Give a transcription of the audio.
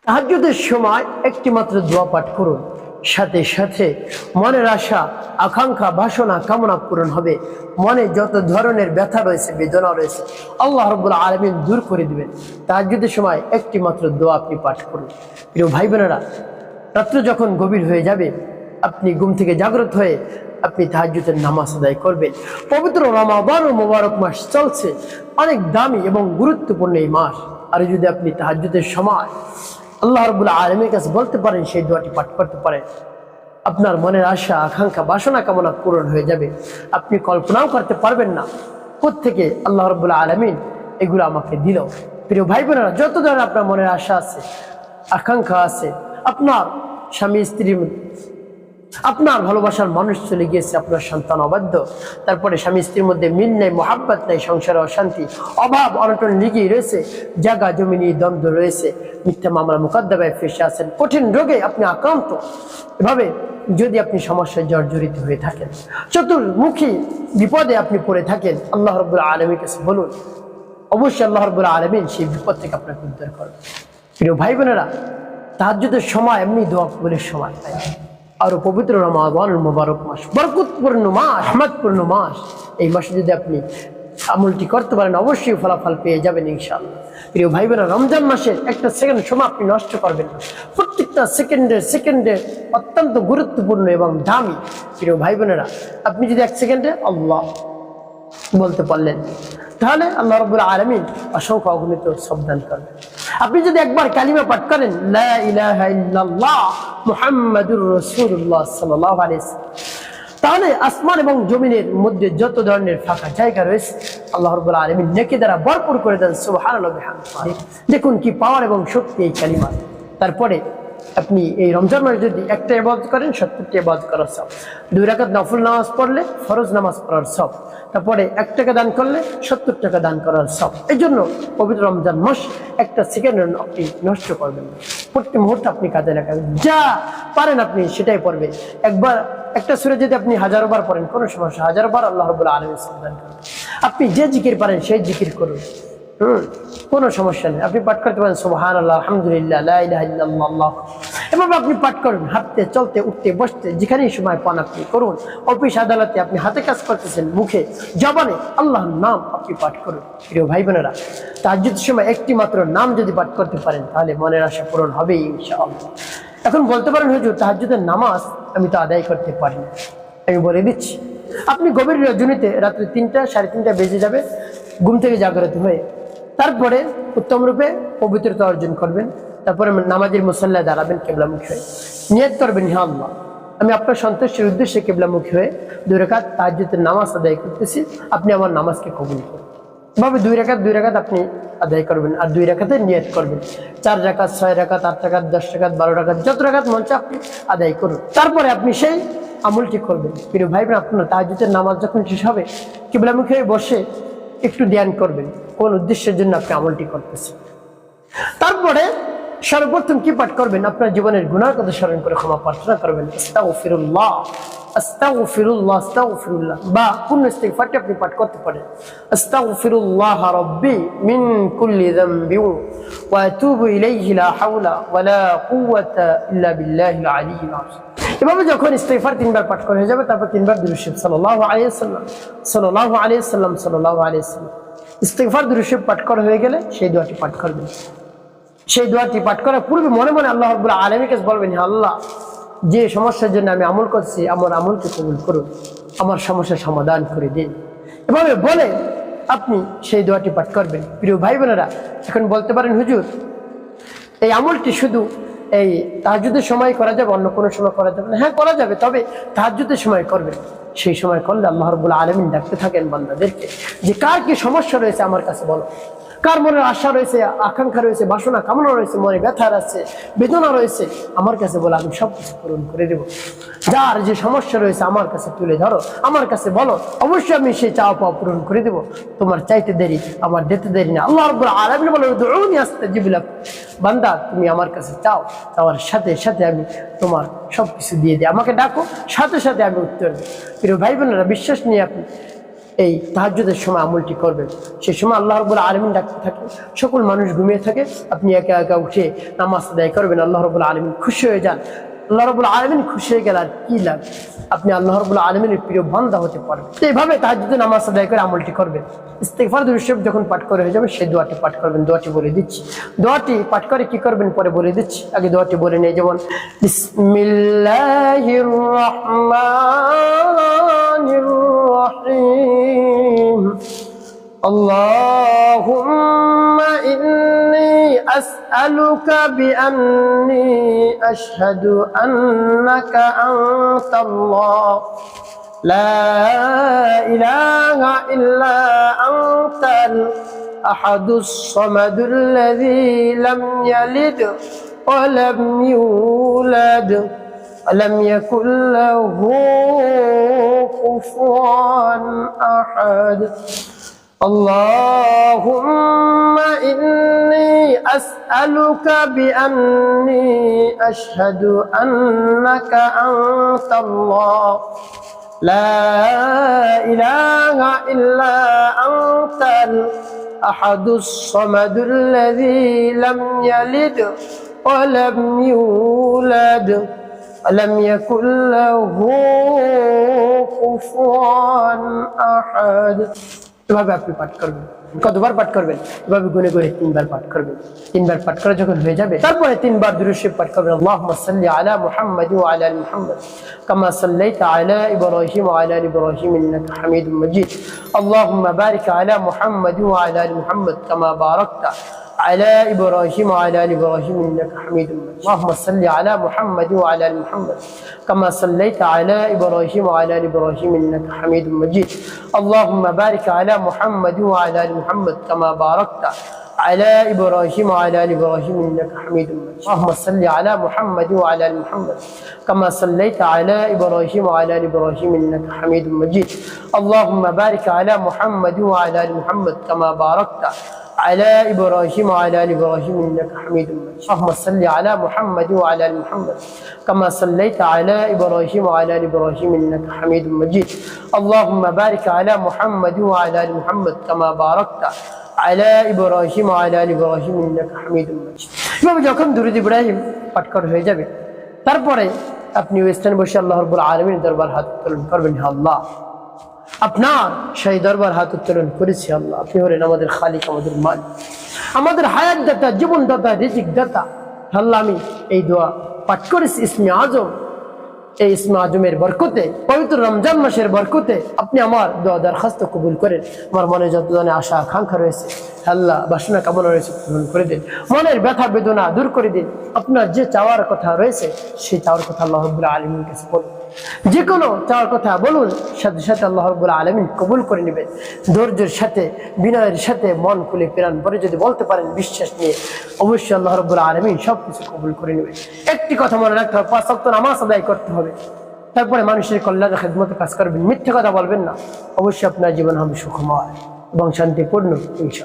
তাহাজ্জুদের সময় একটি মাত্র দোয়া পাঠ করুন, সাথে সাথে মনের আশা আকাঙ্ক্ষা বাসনা কামনা পূরণ হবে। মনে যত ধরনের ব্যথা রয়েছে বেদনা রয়েছে আল্লাহ রাব্বুল আলামিন দূর করে দিবেন। তাহাজ্জুদের সময় একটি মাত্র দোয়া আপনি পাঠ করুন। প্রিয় ভাই বোনেরা, রাত্র যখন গভীর হয়ে যাবে আপনি ঘুম থেকে জাগ্রত হয়ে আপনি তাহাজ্জুদের নামাজ আদায় করবেন। পবিত্র রমাদান ও মোবারক মাস চলছে, অনেক দামি এবং গুরুত্বপূর্ণ এই মাস। আর যদি আপনি তাহাজ্জুদের সময় আল্লাহ রাব্বুল আলামিনের কাছে বলতে পারেন, সেই দোয়াটি পাঠ করতে পারেন, আপনার মনের আশা আকাঙ্ক্ষা বাসনা কামনা পূরণ হয়ে যাবে। আপনি কল্পনাও করতে পারবেন না কোত্থেকে আল্লাহ রাব্বুল আলামিন এগুলো আমাকে দিল। প্রিয় ভাই বোনেরা, যত ধরনের আপনার মনের আশা আছে আকাঙ্ক্ষা আছে, আপনার স্বামী স্ত্রীর আপনার ভালোবাসার মানুষ চলে গিয়েছে, আপনার সন্তান অবাধ্য, তারপরে স্বামী স্ত্রীর মধ্যে মিল নেই, মোহাব্বত নেই, সংসারে অশান্তি অভাব অনটন লেগেই রয়েছে, জায়গা জমি নিয়ে দ্বন্দ্ব রয়েছে, মিথ্যা মামলা মোকদ্দমায় ফেসে আছেন, কঠিন রোগে আপনি আক্রান্ত। এভাবে যদি আপনি সমস্যায় জর্জরিত হয়ে থাকেন, চতুর্মুখী বিপদে আপনি পড়ে থাকেন, আল্লাহ রাব্বুল আলামিনের কাছে বলুন, অবশ্যই আল্লাহ রাব্বুল আলামিন সেই বিপদ থেকে আপনাকে উদ্ধার করবেন। প্রিয় ভাই বোনেরা, তাহাজ্জুদের সময় এমনি দোয়া কবুলের সময় তাই আর পবিত্র রমাদানুল মুবারক মাস, বরকতপূর্ণ মাস, রহমতপূর্ণ মাস। এই মাসে যদি আপনি আমলটি করতে পারেন অবশ্যই ফলাফল পেয়ে যাবেন ইনশাআল্লাহ। প্রিয় ভাই বোনেরা, রমজান মাসের একটা সেকেন্ড সময় আপনি নষ্ট করবেন না। প্রত্যেকটা সেকেন্ডে অত্যন্ত গুরুত্বপূর্ণ এবং দামি। প্রিয় ভাই বোনেরা, আপনি যদি এক সেকেন্ডে আল্লাহ বলতে পারলেন, তাহলে আল্লাহ রাব্বুল আলামিন অসংখ্য অগণিত সাবধান করবেন। আপনি যদি একবার কালিমা পাঠ করেন, লা ইলাহা ইল্লাল্লাহ মুহাম্মাদুর রাসূলুল্লাহ সাল্লাল্লাহু আলাইহি ওয়াসাল্লাম, তাহলে আসমান এবং জমিনের মধ্যে যত ধরনের ফাঁকা জায়গা রয়েছে আল্লাহ রাব্বুল আলামিন নেকি দ্বারা ভরপুর করে দেন। সুবহানাল্লাহ বিহামদিহি। দেখুন কি পাওয়ার এবং শক্তি এই কালিমা। তারপরে আপনি এই রমজান মাসে যদি একটা ইবাদত করেন 70টি ইবাদত করার সব, 2 রাকাত নফল নামাজ পড়লে ফরজ নামাজ পড়ার সব, তারপরে 1 টাকা দান করলে 70 টাকা দান করার সব। এই জন্য পবিত্র রমজান মাস একটা সেকেন্ড আপনি নষ্ট করবেন না। প্রতি মুহূর্তে আপনি কাজে লাগাবেন, যা পারেন আপনি সেটাই পড়বেন। একবার একটা সূরা যদি আপনি 1000 বার পড়েন কোনো সমস্যা, 1000 বার আল্লাহ রাব্বুল আলামিন সাবধান করবেন। আপনি যে জিকির পারেন সেই জিকির করুন, কোনো সমস্যা নেই। আপনি পাঠ করতে পারেন সুবহানাল্লাহ, আলহামদুলিল্লাহ, লা ইলাহা ইল্লাল্লাহ, আল্লাহ। এভাবে আপনি পাঠ করুন, হাঁটতে চলতে উঠতে বসতে যেখানেই সময় পান আপনি করুন। অফিস আদালতে আপনি হাতে কাজ করতেছেন, মুখে জবানে আল্লাহর নাম আপনি পাঠ করুন। প্রিয় ভাই বোনেরা, তাহাজ্জুদের সময় একটি মাত্র নাম যদি পাঠ করতে পারেন তাহলে মনের আশা পূরণ হবেই ইনশাআল্লাহ। এখন বলতে পারেন, হুজুর তাহাজ্জুদের নামাজ আমি তো আদায় করতে পারি না। আমি বলে দিচ্ছি, আপনি গভীর রজনীতে রাত্রে 3টা 3:30 বেজে যাবে ঘুম থেকে জাগ্রত হয়ে, তারপরে উত্তম রূপে পবিত্রতা অর্জন করবেন। তারপরে নামাজের মুসাল্লায় দাঁড়াবেন কিবলামুখী হয়ে, নিয়ত করবেন, হে আল্লাহ আমি আপনার সন্তুষ্টির উদ্দেশ্যে কিবলামুখী হয়ে 2 রাকাত তাহাজ্জুদের নামাজ আদায় করতেছি, আপনি আমার নামাজকে কবুল করুন। এভাবে 2 রাকাত আপনি আদায় করবেন, আর 2 রাকাতের নিয়ত করবেন। 4 রাকাত 6 রাকাত 8 রাকাত 10 রাকাত 12 রাকাত যত রাকাত মন চায় আপনি আদায় করুন। তারপরে আপনি সেই আমলটি করবেন। প্রিয় ভাই বোন, আপনার তাহাজ্জুদের নামাজ যখন শেষ হবে কিবলামুখী হয়ে বসে একটু ধ্যান করবেন কোন উদ্দেশ্যের জন্য আপনি আমলটি করতেছেন। তারপরে সর্বপ্রথম কি পাঠ করবেন? আপনার জীবনের গুনার কথা স্মরণ করে ক্ষমা প্রার্থনা করবেন, আস্তাগফিরুল্লাহ আস্তাগফিরুল্লাহ আস্তাগফিরুল্লাহ, বা পূর্ণ ইস্তিগফারটি আপনি পাঠ করতে পারেন, আস্তাগফিরুল্লাহ রাব্বি মিন কুল্লি যামবি ওয়া আতুবু ইলাইহি লা হাওলা ওয়া লা কুওয়াতা ইল্লা বিল্লাহিল আলিয়্যিল আযীম। এভাবে যখন ইস্তিগফার 3 বার পাঠ করা হয়ে যাবে, তারপর 3 বার দুরূদ শরীফ সাল্লাল্লাহু আলাইহি ওয়াসাল্লাম সাল্লাল্লাহু আলাইহি ওয়াসাল্লাম সাল্লাল্লাহু আলাইহি ওয়াসাল্লাম। ইস্তিগফার দুরূদ শরীফ পাঠ করা হয়ে গেলে সেই দোয়াটি পাঠ করবেন। সেই দোয়াটি পাঠ করার পূর্বে মনে মনে আল্লাহ রাব্বুল আলামিনের কাছে বলবেন, হে আল্লাহ, যে সমস্যার জন্য আমি আমল করছি আমার আমলকে কবুল করুন, আমার সমস্যার সমাধান করে দিন। এভাবে বলে আপনি সেই দোয়াটি পাঠ করবেন। প্রিয় ভাই বোনেরা, এখন বলতে পারেন, হুজুর এই আমলটি শুধু এই তাহাজ্জুদের সময় করা যাবে, অন্য কোনো সময় করা যাবে না? হ্যাঁ, করা যাবে, তবে তাহাজ্জুদের সময় করবেন। সেই সময় করলে আল্লাহ রাব্বুল আলামিন ডাকতে থাকেন বান্দাদেরকে যে কার কি সমস্যা রয়েছে আমার কাছে বলো, কার মনের আশা রয়েছে আকাঙ্ক্ষা রয়েছে বাসনা কামনা রয়েছে, মনে ব্যথা আছে বেদনা রয়েছে, আমার কাছে বলো, আমি সব কিছু পূরণ করে দেবো। যার যে সমস্যা রয়েছে আমার কাছে তুলে ধরো, আমার কাছে বলো, অবশ্যই আমি সেই চাওয়া পাওয়া পূরণ করে দেবো। তোমার চাইতে দেরি আমার দিতে দেরি না। আল্লাহ রাব্বুল আলামিন বলেন, উদউনি আস্তাজিব লাকুম, বান্দা তুমি আমার কাছে চাও, চাওয়ার সাথে সাথে আমি তোমার সব কিছু দিয়ে দিই। আমাকে ডাকো, সাথে সাথে আমি উত্তর দিই। প্রিয় ভাই বোনেরা, বিশ্বাস নিয়ে আপনি এই তাহাজ্জুদের সময় আমলটি করবেন। সেই সময় আল্লাহ রাব্বুল আলামিন ডাকতে থাকে, সকল মানুষ ঘুমিয়ে থাকে, আপনি একা একা উঠে নামাজ আদায় করবেন। আল্লাহ রাব্বুল আলামিন খুশি হয়ে যান। আল্লাহ রাব্বুল আলামিন খুশি হয়ে গেলে আর কি লাগে, আপনি আল্লাহ রাব্বুল আলামিনের প্রিয় বান্দা হতে পারবেন। তো এইভাবে তাহাজ্জুদের নামাজ আদায় করে আমলটি করবেন। ইস্তিগফার দুরূদ শরীফ যখন পাঠ করে হয়ে যাবে সেই দোয়াটি পাঠ করবেন। দোয়াটি বলে দিচ্ছি, দোয়াটি পাঠ করে কি করবেন পরে বলে দিচ্ছি, আগে দোয়াটি বলে নেই। যেমন বিসমিল্লাহির রাহমানির রাহিম, আল্লাহুম্মা ইন্নী আসআলুকা বিআন্নী আশহাদু আন্নাকা আনতাল্লাহ লা ইলাহা ইল্লা আনতাল আহাদুস সামাদুল্লাযী লাম ইয়ালিদ ওয়া লাম ইউলাদ ওয়া লাম ইয়াকুল লাহু কুফুয়ান আহাদ। اللهم إني أسألك بأني أشهد أنك أنت الله لا إله إلا أنت الأحد الصمد الذي لم يلد ولم يولد ولم يكن له كفوا أحد। এভাবে আপনি পাঠ করবেন। কতবার পাঠ করবেন? এভাবে গুনে গুনে 3 বার পাঠ করবেন। 3 বার পাঠ করা যখন হয়ে যাবে তারপরে 3 বার দুরূদ শরীফ পাঠ করবেন। আল্লাহুম্মা সাল্লি আলা মুহাম্মাদ ওয়া আলা আলি মুহাম্মাদ কামা সাল্লাইতা আলা ইব্রাহিম ওয়া আলা আলি ইব্রাহিম ইন্নাকা হামিদুম মাজিদ। আল্লাহুম্মা বারিক আলা মুহাম্মাদ ওয়া আলা আলি মুহাম্মাদ কামা বারাকতা على إبراهيم وعلى آل إبراهيم إنك حميد مجيد. اللهم صل على محمد وعلى آل محمد كما صليت على إبراهيم وعلى آل إبراهيم إنك حميد مجيد. اللهم بارك على محمد وعلى آل محمد كما باركت على إبراهيم وعلى آل إبراهيم إنك حميد مجيد. اللهم صل على محمد وعلى آل محمد كما صليت على إبراهيم وعلى آل إبراهيم إنك حميد مجيد. اللهم بارك على محمد وعلى آل محمد كما باركت على إبراهيم وعلى آل إبراهيم إنك حميد مجيد. اللهم صل على محمد وعلى آل محمد كما صليت على إبراهيم وعلى آل إبراهيم إنك حميد مجيد. اللهم بارك على محمد وعلى آل محمد كما باركت على إبراهيم وعلى آل إبراهيم إنك حميد مجيد. এভাবে যখন দুরূদ ইব্রাহিম পাঠ করা হয়ে যাবে তারপরে আপনি ওই স্থানে বসে আল্লাহ রাব্বুল আলামিনের দরবার হাত উত্তোলন করবেন। হে আল্লাহ, আপনার সেই দরবার হাত উত্তোলন করেছি। আল্লাহ, আপনি হলেন আমাদের খালিক, আমাদের মালিক, আমাদের হায়াত দাতা, জীবন দাতা, রিজিক দাতা। আল্লাহ, আমি এই দোয়া পাঠ করেছি ইসমে আজম, এই ইসমে আজমের বরকতে, পবিত্র রমজান মাসের বরকতে আপনি আমার দোয়া দরখাস্ত কবুল করেন। আমার মনে যত ধরনের আশা আকাঙ্ক্ষা রয়েছে আল্লাহ, বাসনা কামনা রয়েছে পূরণ করে দিন। মনের ব্যথা বেদনা দূর করে দিন। আপনার যে চাওয়ার কথা রয়েছে সেই চাওয়ার কথা আল্লাহ রাব্বুল আলামিনের কাছে বলুন। যে কোনো চাওয়ার কথা বলুন, সাথে সাথে আল্লাহ রাব্বুল আলামিন কবুল করে নেবেন। ধৈর্যের সাথে, বিনয়ের সাথে, মন খুলে প্রাণ ভরে যদি বলতে পারেন বিশ্বাস নিয়ে, অবশ্যই আল্লাহ রাব্বুল আলামিন সব কিছু কবুল করে নেবেন। একটি কথা মনে রাখতে হবে, 5 ওয়াক্ত নামাজ আদায় করতে হবে, তারপরে মানুষের কল্যাণের খেদমতে কাজ করবেন, মিথ্যে কথা বলবেন না। অবশ্যই আপনার জীবন হবে সুখময় এবং শান্তিপূর্ণ ইনশাআল্লাহ।